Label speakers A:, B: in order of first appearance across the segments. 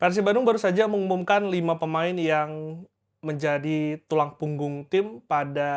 A: Persib Bandung baru saja mengumumkan 5 pemain yang menjadi tulang punggung tim pada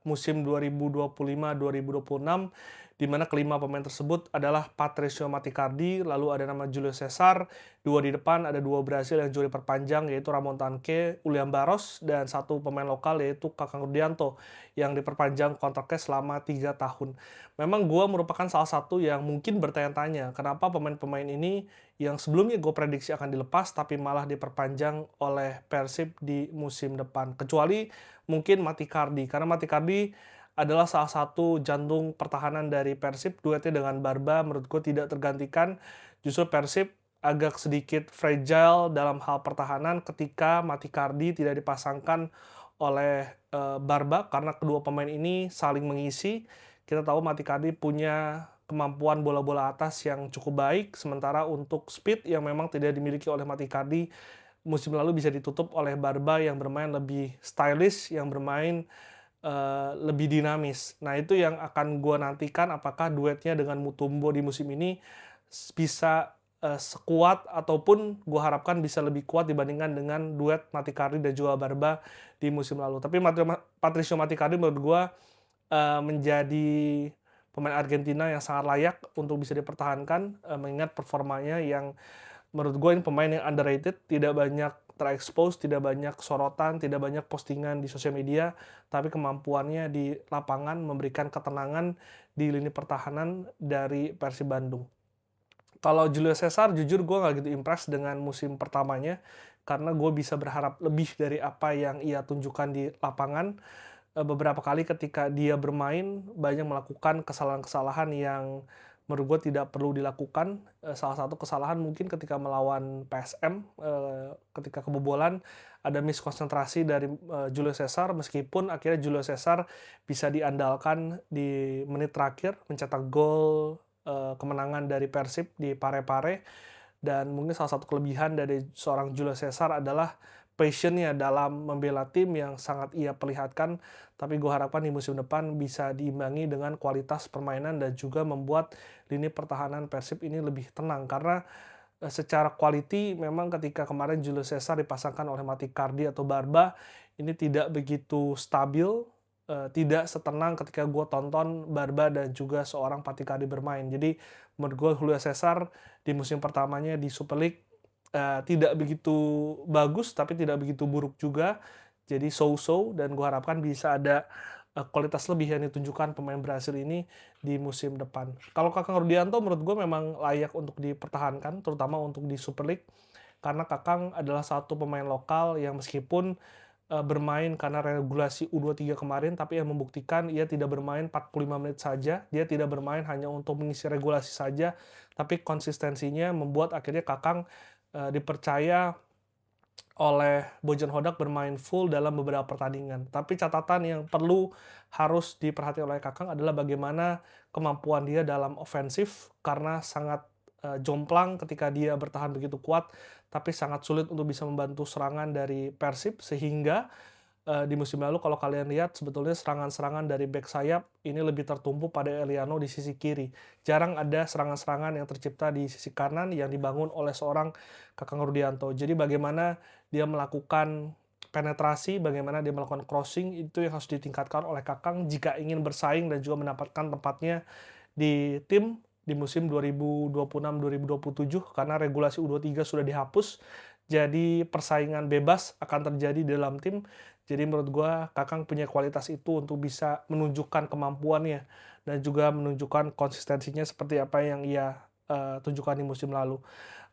A: musim 2025-2026, di mana kelima pemain tersebut adalah Patricio Maticardi, lalu ada nama Julio Cesar, 2 di depan ada 2 Brasil yang juga diperpanjang yaitu Ramon Tanque, William Barros, dan satu pemain lokal yaitu Kakang Rudianto yang diperpanjang kontraknya selama 3 tahun. Memang gua merupakan salah satu yang mungkin bertanya-tanya, kenapa pemain-pemain ini yang sebelumnya gue prediksi akan dilepas tapi malah diperpanjang oleh Persib di musim depan. Kecuali mungkin Maticardi, karena Maticardi adalah salah satu jantung pertahanan dari Persib, duetnya dengan Barba menurut gue tidak tergantikan. Justru Persib agak sedikit fragile dalam hal pertahanan ketika Maticardi tidak dipasangkan oleh Barba, karena kedua pemain ini saling mengisi. Kita tahu Maticardi punya kemampuan bola-bola atas yang cukup baik, sementara untuk speed yang memang tidak dimiliki oleh Maticardi, musim lalu bisa ditutup oleh Barba yang bermain lebih stylish, yang bermain lebih dinamis. Nah, itu yang akan gue nantikan apakah duetnya dengan Mutombo di musim ini bisa sekuat ataupun gue harapkan bisa lebih kuat dibandingkan dengan duet Maticardi dan juga Barba di musim lalu. Tapi Patricio Maticardi menurut gue menjadi pemain Argentina yang sangat layak untuk bisa dipertahankan, mengingat performanya yang menurut gue ini pemain yang underrated, tidak banyak terekspos, tidak banyak sorotan, tidak banyak postingan di sosial media, tapi kemampuannya di lapangan memberikan ketenangan di lini pertahanan dari Persib Bandung. Kalau Julio Cesar, jujur gue nggak gitu impress dengan musim pertamanya, karena gue bisa berharap lebih dari apa yang ia tunjukkan di lapangan. Beberapa kali ketika dia bermain, banyak melakukan kesalahan-kesalahan yang menurut gue tidak perlu dilakukan. Salah satu kesalahan mungkin ketika melawan PSM, ketika kebobolan, ada miskonsentrasi dari Julio Cesar, meskipun akhirnya Julio Cesar bisa diandalkan di menit terakhir, mencetak gol kemenangan dari Persib di Pare-Pare. Dan mungkin salah satu kelebihan dari seorang Julio Cesar adalah passion-nya dalam membela tim yang sangat ia perlihatkan, tapi gue harapkan di musim depan bisa diimbangi dengan kualitas permainan dan juga membuat lini pertahanan Persib ini lebih tenang, karena secara quality memang ketika kemarin Julio Cesar dipasangkan oleh Maticardi atau Barba, ini tidak begitu stabil, tidak setenang ketika gue tonton Barba dan juga seorang Maticardi bermain. Jadi menurut gue Julio Cesar di musim pertamanya di Super League tidak begitu bagus tapi tidak begitu buruk juga. Jadi so-so, dan gue harapkan bisa ada kualitas lebih yang ditunjukkan pemain Brasil ini di musim depan. Kalau Kakang Rudianto menurut gue memang layak untuk dipertahankan, terutama untuk di Super League, karena Kakang adalah satu pemain lokal yang meskipun bermain karena regulasi U23 kemarin, tapi yang membuktikan ia tidak bermain 45 menit saja, dia tidak bermain hanya untuk mengisi regulasi saja, tapi konsistensinya membuat akhirnya Kakang dipercaya oleh Bojan Hodak bermain full dalam beberapa pertandingan. Tapi catatan yang perlu harus diperhatikan oleh Kakang adalah bagaimana kemampuan dia dalam ofensif, karena sangat jomplang ketika dia bertahan begitu kuat, tapi sangat sulit untuk bisa membantu serangan dari Persib, sehingga di musim lalu kalau kalian lihat sebetulnya serangan-serangan dari bek sayap ini lebih tertumpu pada Eliano di sisi kiri. Jarang ada serangan-serangan yang tercipta di sisi kanan yang dibangun oleh seorang Kakang Rudianto. Jadi bagaimana dia melakukan penetrasi, bagaimana dia melakukan crossing, itu yang harus ditingkatkan oleh Kakang jika ingin bersaing dan juga mendapatkan tempatnya di tim di musim 2026-2027, karena regulasi U23 sudah dihapus. Jadi persaingan bebas akan terjadi dalam tim. Jadi menurut gue Kakang punya kualitas itu untuk bisa menunjukkan kemampuannya dan juga menunjukkan konsistensinya seperti apa yang ia tunjukkan di musim lalu.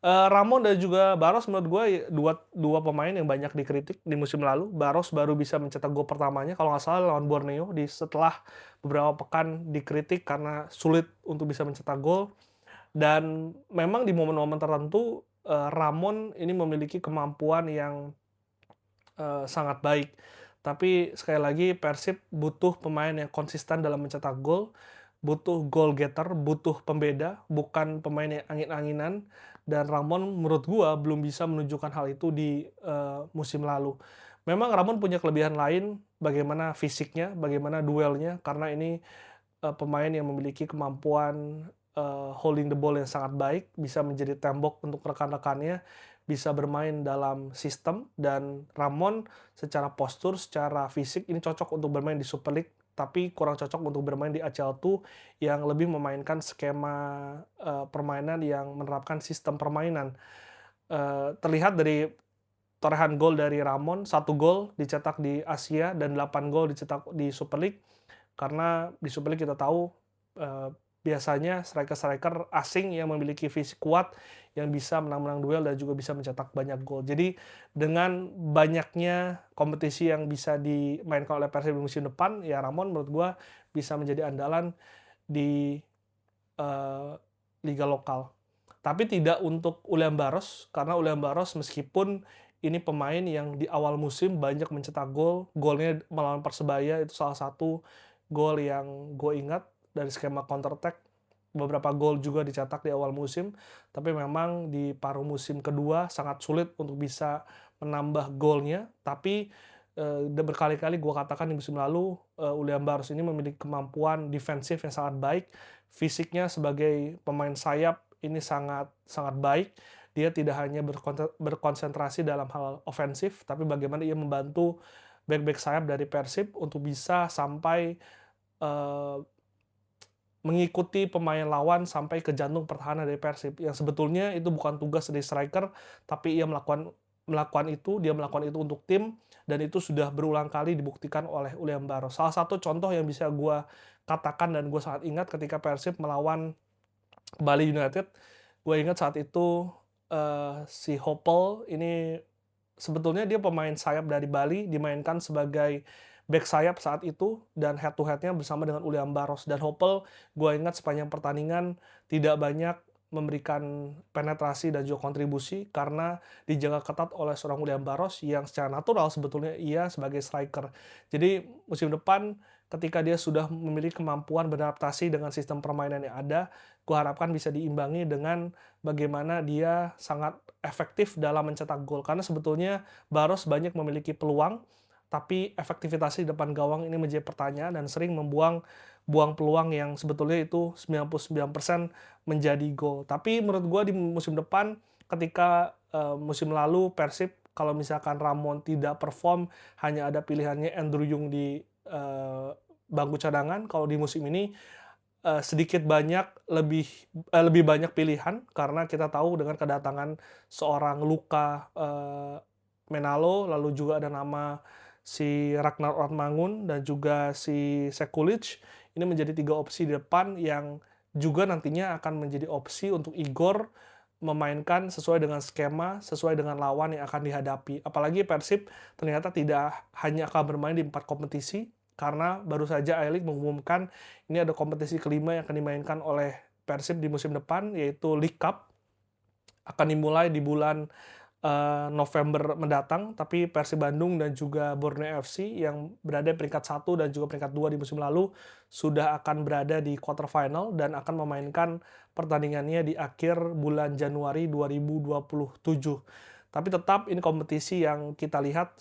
A: Ramon dan juga Barros menurut gue dua dua pemain yang banyak dikritik di musim lalu. Barros baru bisa mencetak gol pertamanya kalau nggak salah lawan Borneo setelah beberapa pekan dikritik karena sulit untuk bisa mencetak gol. Dan memang di momen-momen tertentu Ramon ini memiliki kemampuan yang sangat baik. Tapi sekali lagi Persib butuh pemain yang konsisten dalam mencetak gol, butuh goal getter, butuh pembeda, bukan pemain yang angin-anginan. Dan Ramon menurut gua belum bisa menunjukkan hal itu di musim lalu. Memang Ramon punya kelebihan lain, bagaimana fisiknya, bagaimana duelnya, karena ini pemain yang memiliki kemampuan holding the ball yang sangat baik, bisa menjadi tembok untuk rekan-rekannya, bisa bermain dalam sistem, dan Ramon secara postur, secara fisik ini cocok untuk bermain di Super League, tapi kurang cocok untuk bermain di ACL2 yang lebih memainkan skema permainan yang menerapkan sistem permainan. Terlihat dari torehan gol dari Ramon, 1 gol dicetak di Asia dan 8 gol dicetak di Super League. Karena di Super League kita tahu, biasanya striker-striker asing yang memiliki fisik kuat, yang bisa menang-menang duel dan juga bisa mencetak banyak gol. Jadi dengan banyaknya kompetisi yang bisa dimainkan oleh Persib di musim depan, ya Ramon menurut gua bisa menjadi andalan di, eee, liga lokal. Tapi tidak untuk Ulian Baros, karena Ulian Baros meskipun ini pemain yang di awal musim banyak mencetak gol, golnya melawan Persebaya itu salah satu gol yang gue ingat dari skema counter attack. Beberapa gol juga dicetak di awal musim, tapi memang di paruh musim kedua sangat sulit untuk bisa menambah golnya. Tapi udah berkali-kali gue katakan di musim lalu, Ulian Baros ini memiliki kemampuan defensif yang sangat baik. Fisiknya sebagai pemain sayap ini sangat sangat baik. Dia tidak hanya berkonsentrasi dalam hal ofensif, tapi bagaimana ia membantu bek-bek sayap dari Persib untuk bisa sampai eh, mengikuti pemain lawan sampai ke jantung pertahanan dari Persib. Yang sebetulnya itu bukan tugas dari striker, tapi ia melakukan itu, dia melakukan itu untuk tim, dan itu sudah berulang kali dibuktikan oleh Ulian Baros. Salah satu contoh yang bisa gue katakan dan gue sangat ingat ketika Persib melawan Bali United, gue ingat saat itu si Hopel ini sebetulnya dia pemain sayap dari Bali, dimainkan sebagai back sayap saat itu, dan head to head-nya bersama dengan Ulian Baros. Dan Hopel, gue ingat sepanjang pertandingan tidak banyak memberikan penetrasi dan juga kontribusi karena dijaga ketat oleh seorang Ulian Baros yang secara natural sebetulnya ia sebagai striker. Jadi musim depan ketika dia sudah memiliki kemampuan beradaptasi dengan sistem permainan yang ada, gue harapkan bisa diimbangi dengan bagaimana dia sangat efektif dalam mencetak gol. Karena sebetulnya Baros banyak memiliki peluang, tapi efektivitasnya di depan gawang ini menjadi pertanyaan dan sering membuang peluang yang sebetulnya itu 99% menjadi gol. Tapi menurut gue di musim depan, ketika musim lalu Persib kalau misalkan Ramon tidak perform, hanya ada pilihannya Andrew Yung di bangku cadangan. Kalau di musim ini sedikit banyak lebih banyak pilihan, karena kita tahu dengan kedatangan seorang Luka Menalo, lalu juga ada nama si Ragnar Ortmangun dan juga si Sekulic. Ini menjadi 3 opsi di depan yang juga nantinya akan menjadi opsi untuk Igor memainkan sesuai dengan skema, sesuai dengan lawan yang akan dihadapi. Apalagi Persib ternyata tidak hanya akan bermain di 4 kompetisi, karena baru saja A-League mengumumkan ini ada kompetisi kelima yang akan dimainkan oleh Persib di musim depan, yaitu League Cup. Akan dimulai di bulan November mendatang, tapi Persib Bandung dan juga Borneo FC yang berada di peringkat 1 dan juga peringkat 2 di musim lalu sudah akan berada di quarter final dan akan memainkan pertandingannya di akhir bulan Januari 2027. Tapi tetap ini kompetisi yang kita lihat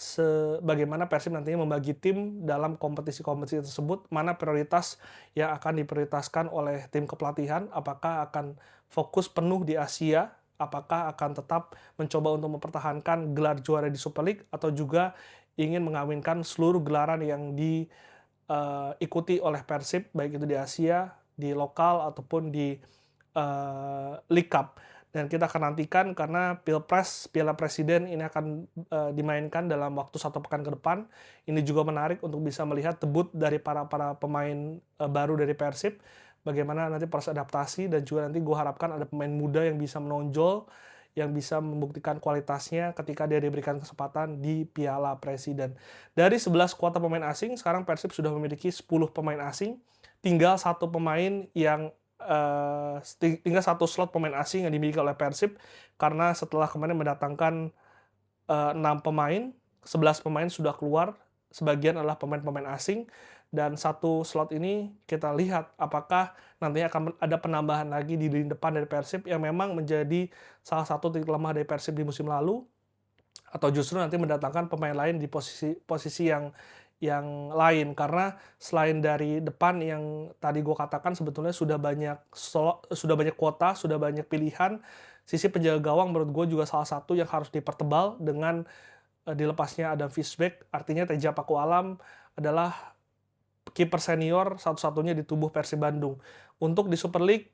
A: bagaimana Persib nantinya membagi tim dalam kompetisi-kompetisi tersebut, mana prioritas yang akan diprioritaskan oleh tim kepelatihan, apakah akan fokus penuh di Asia, apakah akan tetap mencoba untuk mempertahankan gelar juara di Super League, atau juga ingin mengawinkan seluruh gelaran yang diikuti oleh Persib, baik itu di Asia, di lokal, ataupun di League Cup. Dan kita akan nantikan karena Piala Presiden ini akan dimainkan dalam waktu 1 pekan ke depan. Ini juga menarik untuk bisa melihat debut dari para pemain baru dari Persib, bagaimana nanti proses adaptasi, dan juga nanti gue harapkan ada pemain muda yang bisa menonjol, yang bisa membuktikan kualitasnya ketika dia diberikan kesempatan di Piala Presiden. Dari 11 kuota pemain asing, sekarang Persib sudah memiliki 10 pemain asing, tinggal 1 pemain yang tinggal 1 slot pemain asing yang dimiliki oleh Persib, karena setelah kemarin mendatangkan 6 pemain, 11 pemain sudah keluar, sebagian adalah pemain-pemain asing, dan 1 slot ini kita lihat apakah nantinya akan ada penambahan lagi di lini depan dari Persib yang memang menjadi salah satu titik lemah dari Persib di musim lalu, atau justru nanti mendatangkan pemain lain di posisi yang lain. Karena selain dari depan yang tadi gue katakan sebetulnya sudah banyak kuota, sudah banyak pilihan, sisi penjaga gawang menurut gue juga salah satu yang harus dipertebal dengan dilepasnya Adam Fischbeck. Artinya Teja Pakualam adalah kiper senior satu-satunya di tubuh Persib Bandung. Untuk di Super League,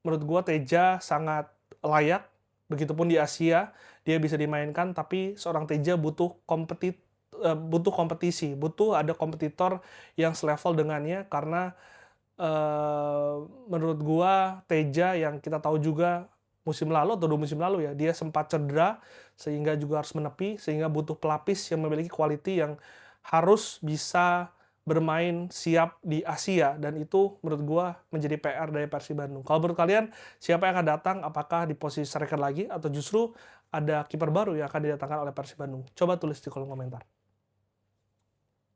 A: menurut gue Teja sangat layak. Begitupun di Asia, dia bisa dimainkan, tapi seorang Teja butuh kompetisi, butuh ada kompetitor yang selevel dengannya, karena menurut gua Teja yang kita tahu juga musim lalu atau 2 musim lalu ya, dia sempat cedera sehingga juga harus menepi, sehingga butuh pelapis yang memiliki quality yang harus bisa bermain siap di Asia, dan itu menurut gua menjadi PR dari Persib Bandung. Kalau menurut kalian siapa yang akan datang? Apakah di posisi striker lagi atau justru ada kiper baru yang akan didatangkan oleh Persib Bandung? Coba tulis di kolom komentar.